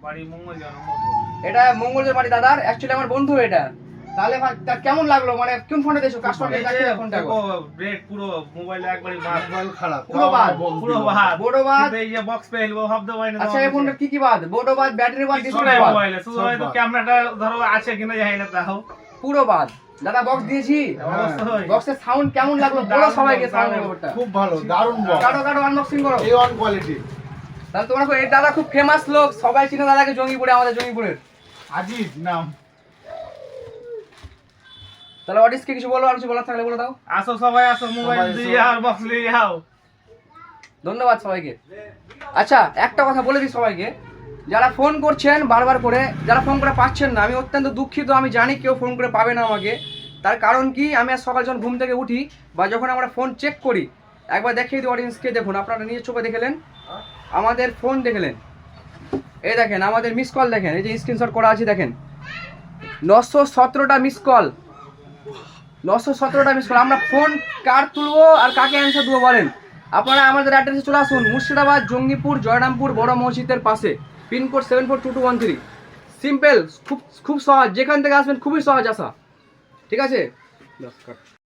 বাড়ি মঙ্গলজন। এটা মঙ্গলজন বাড়ি দাদার, অ্যাকচুয়ালি আমার বন্ধু এটা। তাহলে ভাই তার কেমন লাগলো, মানে কোন ফোনটা দেছো কাস্টমারকে দেখিয়ে ফোনটা দেখো ব্রেক পুরো মোবাইল একবারই মোবাইল খারাপ, পুরো বাদ, পুরো বাদ বড় বাদ। এই যে বক্স পেলবো ভাবতে পারি না। আচ্ছা এই ফোনটা কি কি বাদ? বড় বাদ, ব্যাটারি বাদ, কিছু ডিসপ্লে নাই বাদ, মোবাইলে, শুধু হয়তো ক্যামেরাটা ধরো আছে কিনা জানি না তাও। পুরো বাদ। দাদা বক্স দিয়েছি, অবশ্যই। বক্সের সাউন্ড কেমন লাগলো বলো সবাইকে, সাউন্ড ব্যাপারটা খুব ভালো, দারুণ বক্স, কাটো আনবক্সিং করো। A1 quality. তাহলে তোমরা এই দাদা খুব ফেমাস লোক, সবাই চিনে দাদাকে জঙ্গিপুরে, আমাদের জঙ্গিপুরের। আজিজ নাম। তাহলে অডিয়েন্সকে কিছু বলো, আর কিছু বলার থাকলে বলে দাও। আসো সবাই আসো, মোবাইল সবাই দিয়ে আর বক্স নিয়ে যাও। ধন্যবাদ সবাইকে। আচ্ছা একটা কথা বলে দিই সবাইকে, যারা ফোন করছেন বারবার করে, যারা ফোন করে পাচ্ছেন না, আমি অত্যন্ত দুঃখিত। আমি জানি কেউ ফোন করে পাবে না আমাকে, তার কারণ কি, আমি আজ সকাল যখন ঘুম থেকে উঠি বা যখন আমরা ফোন চেক করি, একবার দেখিয়ে দিই অডিয়েন্সকে। দেখুন আপনারা নিজের চোখে দেখলেন, আমাদের ফোন দেখলেন, এই দেখেন আমাদের মিস কল দেখেন, এই যে স্ক্রিনশট করা আছে দেখেন, 917টা মিস কল, 917টা মিস কল। আমরা ফোন কার তুলবো আর কাকে অ্যান্সার দেবো বলেন? আপনারা আমাদের অ্যাড্রেসে চলে আসুন, মুর্শিদাবাদ জঙ্গিপুর জয়রামপুর বড় মসজিদের পাশে, পিনকোড 742213। সিম্পল, খুব সহজ, যেখান থেকে আসবেন খুবই সহজ আসা, ঠিক আছে।